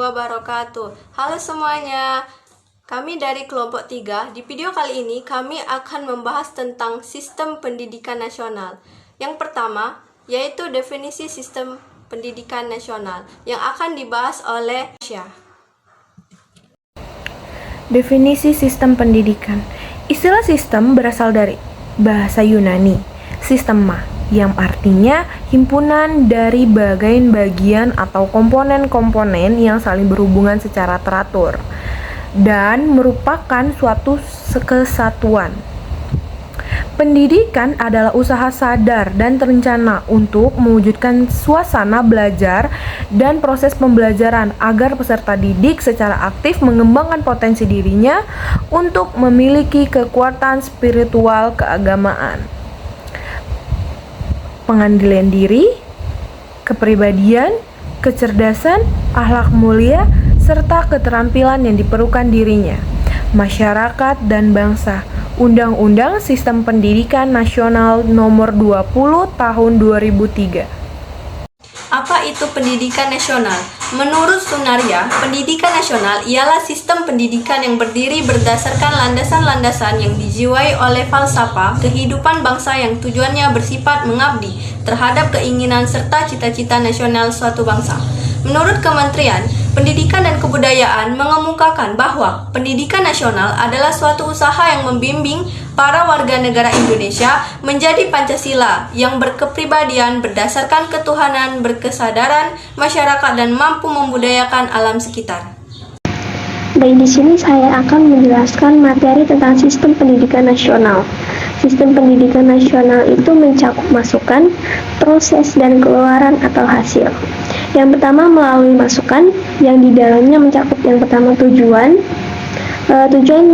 wabarakatuh. Halo semuanya, kami dari kelompok 3. Di video kali ini kami akan membahas tentang sistem pendidikan nasional. Yang pertama, yaitu definisi sistem pendidikan nasional yang akan dibahas oleh Syah. Definisi sistem pendidikan. Istilah sistem berasal dari bahasa Yunani, sistema, yang artinya himpunan dari bagian-bagian atau komponen-komponen yang saling berhubungan secara teratur dan merupakan suatu kesatuan. Pendidikan adalah usaha sadar dan terencana untuk mewujudkan suasana belajar dan proses pembelajaran agar peserta didik secara aktif mengembangkan potensi dirinya untuk memiliki kekuatan spiritual keagamaan, pengendalian diri, kepribadian, kecerdasan, akhlak mulia, serta keterampilan yang diperlukan dirinya, masyarakat, dan bangsa. Undang-Undang Sistem Pendidikan Nasional Nomor 20 Tahun 2003. Apa itu pendidikan nasional? Menurut Sunaria, pendidikan nasional ialah sistem pendidikan yang berdiri berdasarkan landasan-landasan yang dijiwai oleh falsafah kehidupan bangsa yang tujuannya bersifat mengabdi terhadap keinginan serta cita-cita nasional suatu bangsa. Menurut Kementerian Pendidikan dan Kebudayaan mengemukakan bahwa pendidikan nasional adalah suatu usaha yang membimbing para warga negara Indonesia menjadi Pancasila yang berkepribadian berdasarkan ketuhanan, berkesadaran masyarakat dan mampu membudayakan alam sekitar. Baik, di sini saya akan menjelaskan materi tentang sistem pendidikan nasional. Sistem pendidikan nasional itu mencakup masukan, proses, dan keluaran atau hasil. Yang pertama melalui masukan, yang di dalamnya mencakup yang pertama tujuan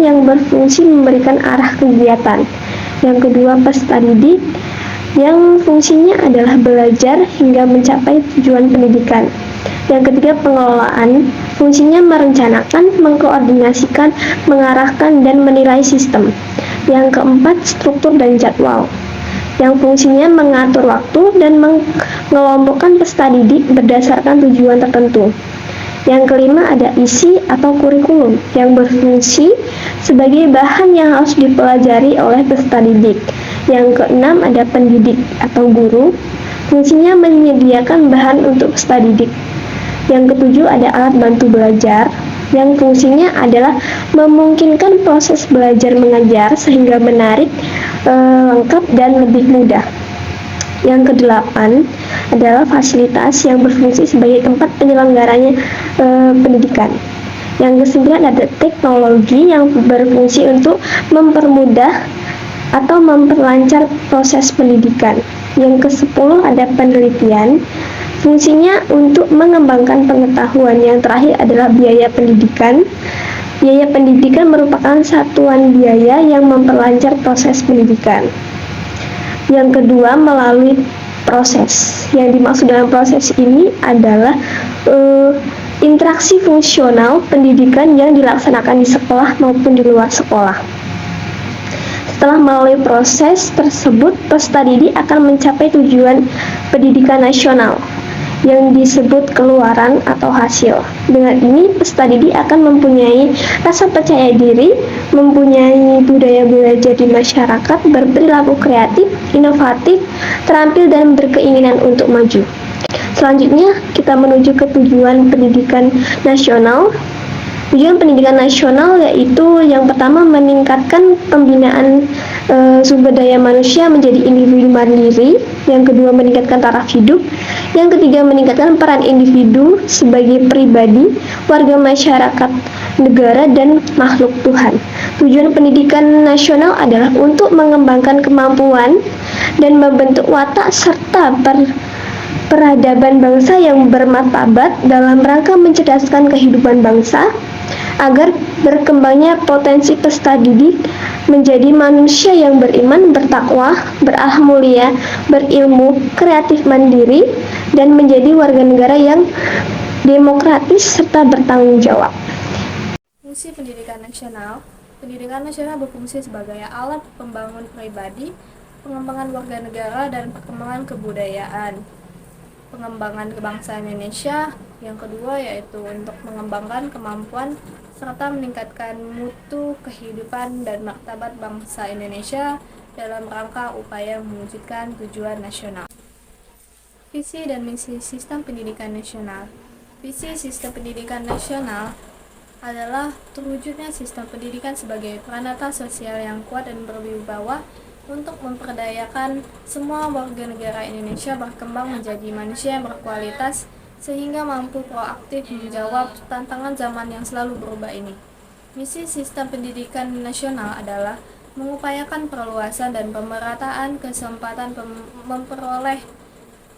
yang berfungsi memberikan arah kegiatan. Yang kedua peserta didik, yang fungsinya adalah belajar hingga mencapai tujuan pendidikan. Yang ketiga pengelolaan, fungsinya merencanakan, mengkoordinasikan, mengarahkan, dan menilai sistem. Yang keempat struktur dan jadwal, yang fungsinya mengatur waktu dan mengelompokkan peserta didik berdasarkan tujuan tertentu. Yang kelima ada isi atau kurikulum, yang berfungsi sebagai bahan yang harus dipelajari oleh peserta didik. Yang keenam ada pendidik atau guru, fungsinya menyediakan bahan untuk peserta didik. Yang ketujuh ada alat bantu belajar, yang fungsinya adalah memungkinkan proses belajar mengajar sehingga menarik, lengkap, dan lebih mudah. Yang kedelapan adalah fasilitas yang berfungsi sebagai tempat penyelenggaranya pendidikan. Yang kesembilan ada teknologi yang berfungsi untuk mempermudah atau memperlancar proses pendidikan. Yang kesepuluh ada penelitian, fungsinya untuk mengembangkan pengetahuan. Yang terakhir adalah biaya pendidikan. Biaya pendidikan merupakan satuan biaya yang memperlancar proses pendidikan. Yang kedua melalui proses. Yang dimaksud dalam proses ini adalah interaksi fungsional pendidikan yang dilaksanakan di sekolah maupun di luar sekolah. Setelah melalui proses tersebut, peserta didik akan mencapai tujuan pendidikan nasional yang disebut keluaran atau hasil. Dengan ini, peserta didik akan mempunyai rasa percaya diri, mempunyai budaya belajar di masyarakat, berperilaku kreatif, inovatif, terampil, dan berkeinginan untuk maju. Selanjutnya, kita menuju ke tujuan pendidikan nasional. Tujuan pendidikan nasional yaitu yang pertama meningkatkan pembinaan sumber daya manusia menjadi individu mandiri. Yang kedua meningkatkan taraf hidup. Yang ketiga meningkatkan peran individu sebagai pribadi, warga masyarakat, negara, dan makhluk Tuhan. Tujuan pendidikan nasional adalah untuk mengembangkan kemampuan dan membentuk watak serta peradaban bangsa yang bermartabat dalam rangka mencerdaskan kehidupan bangsa agar berkembangnya potensi peserta didik menjadi manusia yang beriman, bertakwa, berakhlak mulia, berilmu, kreatif, mandiri, dan menjadi warga negara yang demokratis serta bertanggung jawab. Fungsi pendidikan nasional. Pendidikan nasional berfungsi sebagai alat pembangun pribadi, pengembangan warga negara, dan perkembangan kebudayaan. Pengembangan kebangsaan Indonesia Yang kedua yaitu untuk mengembangkan kemampuan serta meningkatkan mutu kehidupan dan martabat bangsa Indonesia dalam rangka upaya mewujudkan tujuan nasional. Visi dan misi sistem pendidikan nasional. Visi sistem pendidikan nasional adalah terwujudnya sistem pendidikan sebagai peranata sosial yang kuat dan berwibawa untuk memperdayakan semua warga negara Indonesia berkembang menjadi manusia yang berkualitas sehingga mampu proaktif menjawab tantangan zaman yang selalu berubah ini. Misi sistem pendidikan nasional adalah mengupayakan perluasan dan pemerataan kesempatan memperoleh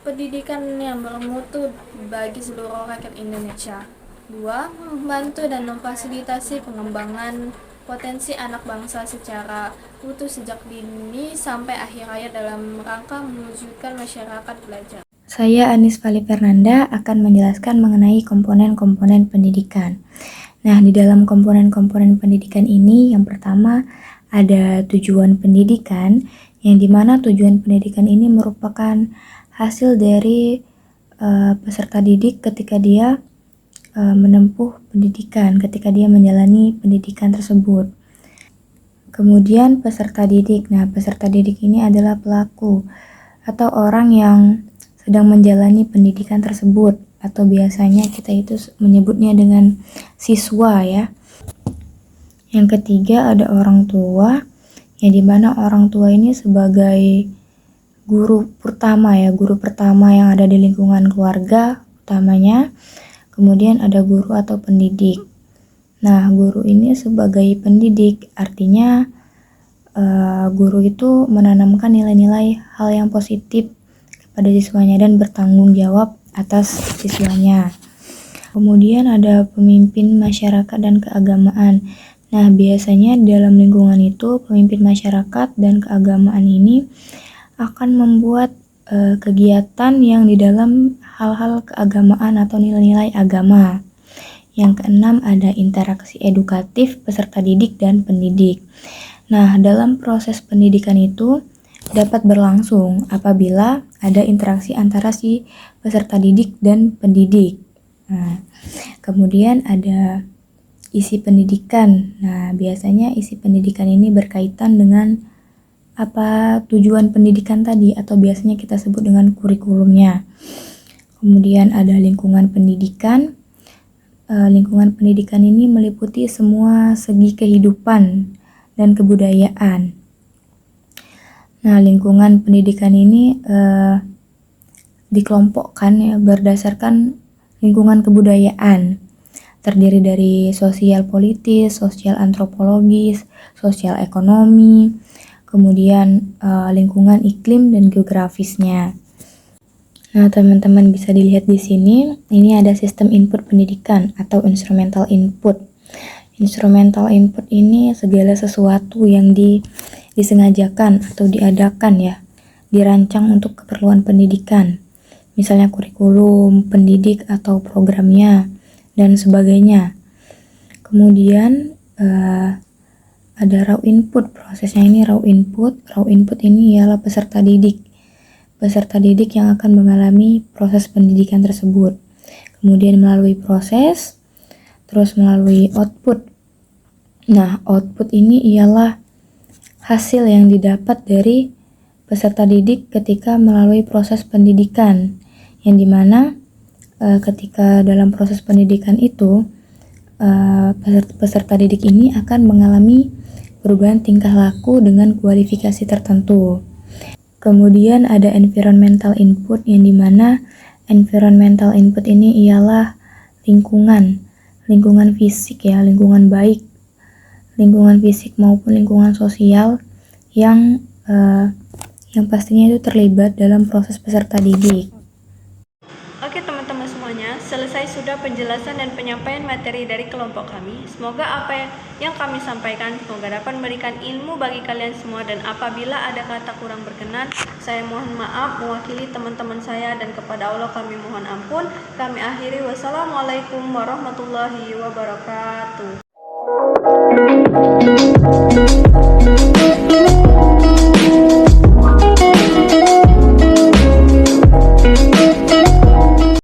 pendidikan yang bermutu bagi seluruh rakyat Indonesia. 2. Membantu dan memfasilitasi pengembangan potensi anak bangsa secara utuh sejak dini sampai akhir hayat dalam rangka mewujudkan masyarakat belajar. Saya Anis Fali Fernanda akan menjelaskan mengenai komponen-komponen pendidikan. Nah, di dalam komponen-komponen pendidikan ini, yang pertama ada tujuan pendidikan, yang dimana tujuan pendidikan ini merupakan hasil dari peserta didik ketika dia menempuh pendidikan, ketika dia menjalani pendidikan tersebut. Kemudian peserta didik. Nah, peserta didik ini adalah pelaku atau orang yang sedang menjalani pendidikan tersebut, atau biasanya kita itu menyebutnya dengan siswa ya. Yang ketiga ada orang tua, yang dimana orang tua ini sebagai guru pertama ya, guru pertama yang ada di lingkungan keluarga utamanya. Kemudian ada guru atau pendidik. Nah, guru ini sebagai pendidik, artinya guru itu menanamkan nilai-nilai hal yang positif pada siswanya dan bertanggung jawab atas siswanya. Kemudian ada pemimpin masyarakat dan keagamaan. Nah, biasanya dalam lingkungan itu pemimpin masyarakat dan keagamaan ini akan membuat kegiatan yang di dalam hal-hal keagamaan atau nilai-nilai agama. Yang keenam ada interaksi edukatif peserta didik dan pendidik. Nah, dalam proses pendidikan itu dapat berlangsung apabila ada interaksi antara si peserta didik dan pendidik. Nah, kemudian ada isi pendidikan. Nah, biasanya isi pendidikan ini berkaitan dengan apa tujuan pendidikan tadi, atau biasanya kita sebut dengan kurikulumnya. Kemudian ada lingkungan pendidikan. Lingkungan pendidikan ini meliputi semua segi kehidupan dan kebudayaan. Nah, lingkungan pendidikan ini dikelompokkan ya berdasarkan lingkungan kebudayaan. Terdiri dari sosial politis, sosial antropologis, sosial ekonomi, kemudian lingkungan iklim dan geografisnya. Nah, teman-teman bisa dilihat di sini, ini ada sistem input pendidikan atau instrumental input. Instrumental input ini segala sesuatu yang disengajakan atau diadakan ya, dirancang untuk keperluan pendidikan. Misalnya kurikulum, pendidik atau programnya, dan sebagainya. Kemudian ada raw input, prosesnya ini raw input. Raw input ini ialah peserta didik. Peserta didik yang akan mengalami proses pendidikan tersebut. Kemudian melalui proses, terus melalui output. Nah, output ini ialah hasil yang didapat dari peserta didik ketika melalui proses pendidikan, yang dimana ketika dalam proses pendidikan itu peserta didik ini akan mengalami perubahan tingkah laku dengan kualifikasi tertentu. Kemudian ada environmental input, yang dimana environmental input ini ialah lingkungan fisik ya, lingkungan baik, lingkungan fisik maupun lingkungan sosial yang pastinya itu terlibat dalam proses peserta didik. Oke teman-teman semuanya, selesai sudah penjelasan dan penyampaian materi dari kelompok kami. Semoga apa yang kami sampaikan semoga dapat memberikan ilmu bagi kalian semua, dan apabila ada kata kurang berkenan, saya mohon maaf mewakili teman-teman saya, dan kepada Allah kami mohon ampun. Kami akhiri, wassalamualaikum warahmatullahi wabarakatuh.